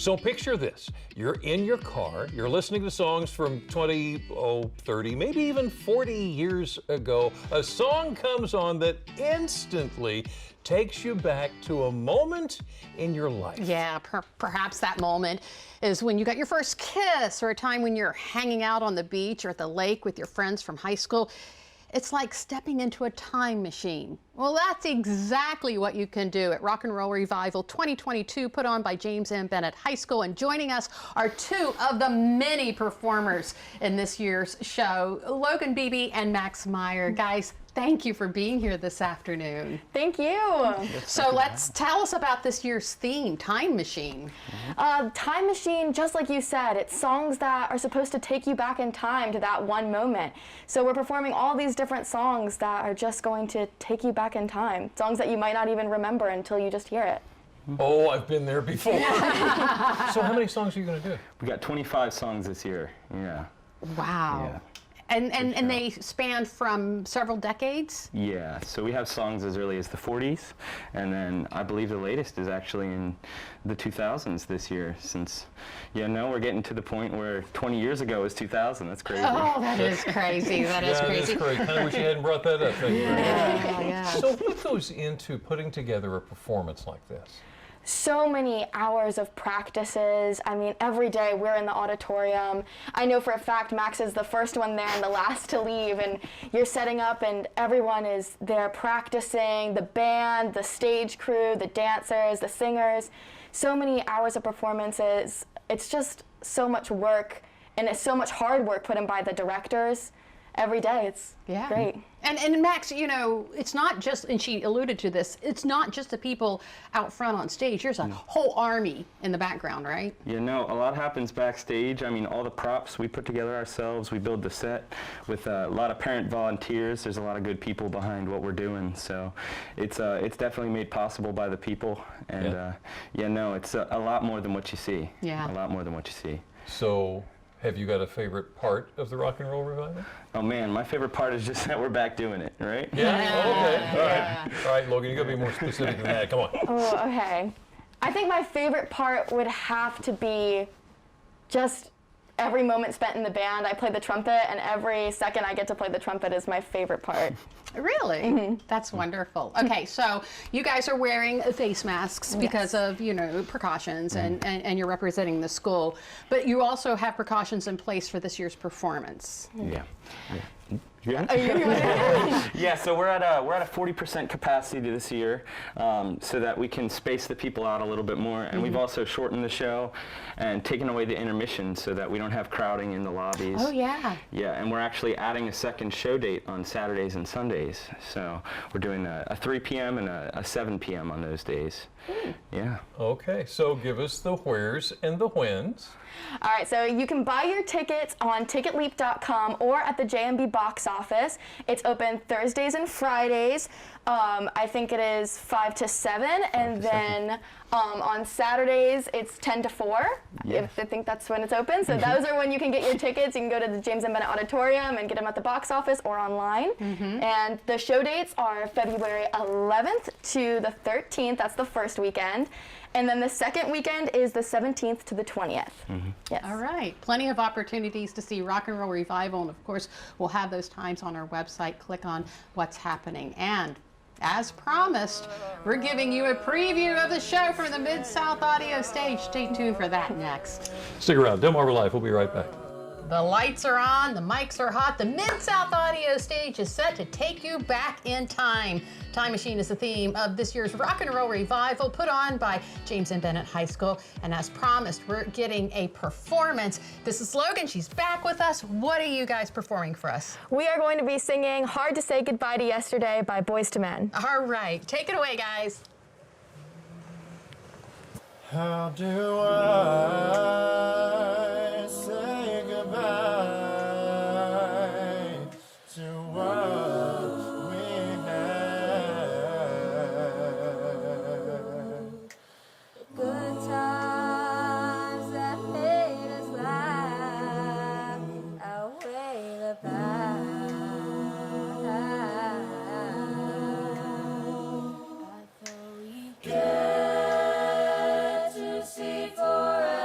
So picture this. You're in your car, you're listening to songs from 20, 30, maybe even 40 years ago. A song comes on that instantly takes you back to a moment in your life. Yeah, perhaps that moment is when you got your first kiss, or a time when you're hanging out on the beach or at the lake with your friends from high school. It's like stepping into a time machine. Well, that's exactly what you can do at Rock and Roll Revival 2022, put on by James M. Bennett High School. And joining us are two of the many performers in this year's show, Logan Beebe and Max Meyer. Guys, thank you for being here this afternoon. Thank you. So let's tell us about this year's theme, Time Machine. Time Machine, just like you said, it's songs that are supposed to take you back in time to that one moment. So we're performing all these different songs that are just going to take you back in time. Songs that you might not even remember until you just hear it. Oh, I've been there before. So how many songs are you going to do? We got 25 songs this year. Yeah. Wow. Yeah. And they span from several decades? Yeah, so we have songs as early as the 40s, and then I believe the latest is actually in the 2000s this year, since, we're getting to the point where 20 years ago was 2000. That's crazy. Oh, that is crazy. That is crazy. That is great. Kind of wish you hadn't brought that up. Thank you very much. Yeah. So what goes into putting together a performance like this? So many hours of practices. I mean, every day we're in the auditorium. I know for a fact Max is the first one there and the last to leave, and you're setting up and everyone is there practicing, the band, the stage crew, the dancers, the singers. So many hours of performances. It's just so much work, and it's so much hard work put in by the directors every day. It's great. And Max, it's not just, and she alluded to this, it's not just the people out front on stage. There's a whole army in the background, right? A lot happens backstage. I mean, all the props we put together ourselves. We build the set with a lot of parent volunteers. There's a lot of good people behind what we're doing. So it's definitely made possible by the people. And it's a lot more than what you see. Yeah. A lot more than what you see. So have you got a favorite part of the Rock and Roll Revival? Oh man, my favorite part is just that we're back doing it, right? Yeah? Oh, okay. All right, Logan, you got to be more specific than that. Come on. Oh, okay. I think my favorite part would have to be just every moment spent in the band. I play the trumpet, and every second I get to play the trumpet is my favorite part. Really? That's wonderful. Okay, so you guys are wearing face masks because of, precautions, and you're representing the school, but you also have precautions in place for this year's performance. Yeah. So we're at a 40% capacity this year, so that we can space the people out a little bit more, and we've also shortened the show and taken away the intermission so that we don't have crowding in the lobbies. Oh yeah. Yeah, and we're actually adding a second show date on Saturdays and Sundays. So we're doing a 3 p.m. and a 7 p.m. on those days. Yeah. Okay, so give us the wheres and the whens. All right, so you can buy your tickets on ticketleap.com or at the JMB box office. It's open Thursdays and Fridays. I think it is 5 to 7, and then on Saturdays it's 10 to 4. Yeah. I think that's when it's open. So those are when you can get your tickets. You can go to the James M. Bennett Auditorium and get them at the box office or online. And the show dates are February 11th to the 13th. That's the first weekend. And then the second weekend is the 17th to the 20th. Yes. All right. Plenty of opportunities to see Rock and Roll Revival. And of course, we'll have those times on our website. Click on what's happening. And as promised, we're giving you a preview of the show from the Mid-South Audio Stage. Stay tuned for that next. Stick around. Delmarva Live. We'll be right back. The lights are on, the mics are hot, the Mid-South Audio Stage is set to take you back in time. Time Machine is the theme of this year's Rock and Roll Revival, put on by James M. Bennett High School. And as promised, we're getting a performance. This is Logan, she's back with us. What are you guys performing for us? We are going to be singing Hard to Say Goodbye to Yesterday by Boyz II Men. All right, take it away, guys. How do I say goodbye to what we had? Good times that made us laugh outweigh the bad. But though we get to see forever.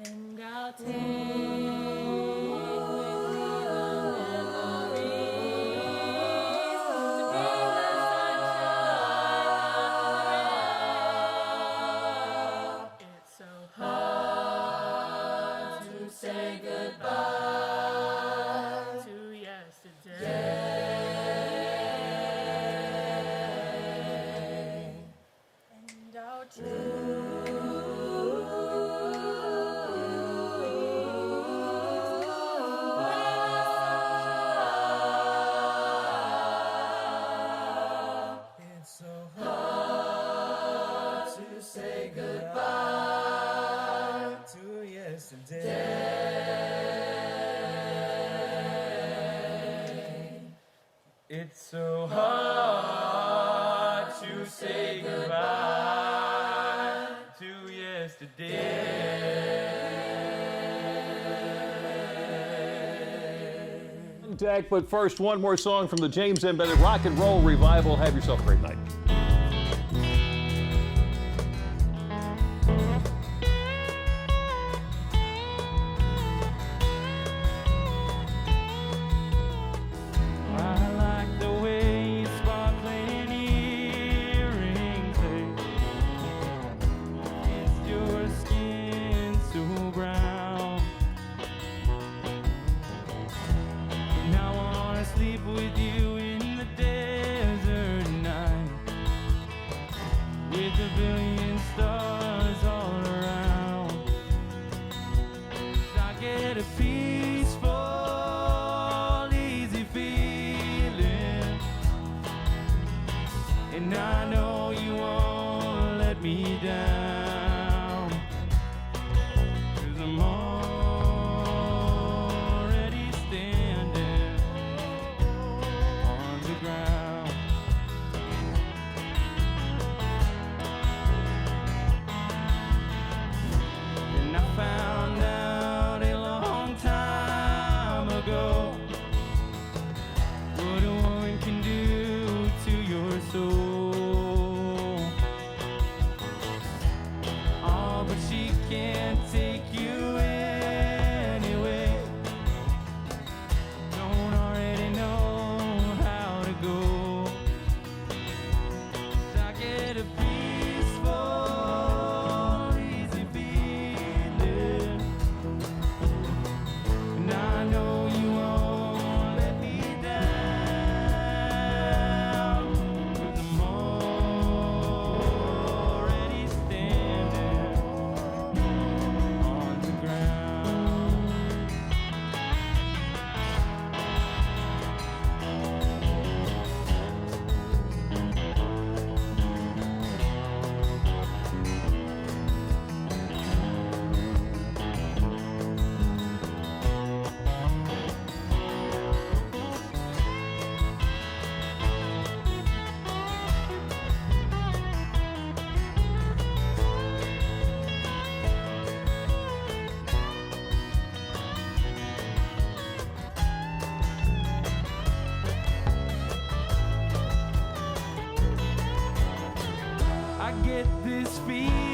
And I'll take with me the memories to be the sunshine. It's so hard to say goodbye to yesterday. And I'll It's so hard to say goodbye to yesterday. It's so hard to say goodbye to yesterday. Contact, but first, one more song from the James M. Bennett Rock and Roll Revival. Have yourself a great night. I like the way your sparkling earrings taste. It's your skin so brown. Now I wanna sleep with you in the desert night, with a billion stars all around. 'Cause I get a peaceful, easy feeling, and I know you won't let me down, 'cause I'm already standing on the ground. And I found out a long time ago what a woman can do to your soul. Oh, but she can't take you anyway. Don't already know how to go. 'Cause I get a peaceful, easy feeling, and I know you won't let me down, 'cause I'm already standing on the ground. I get this feeling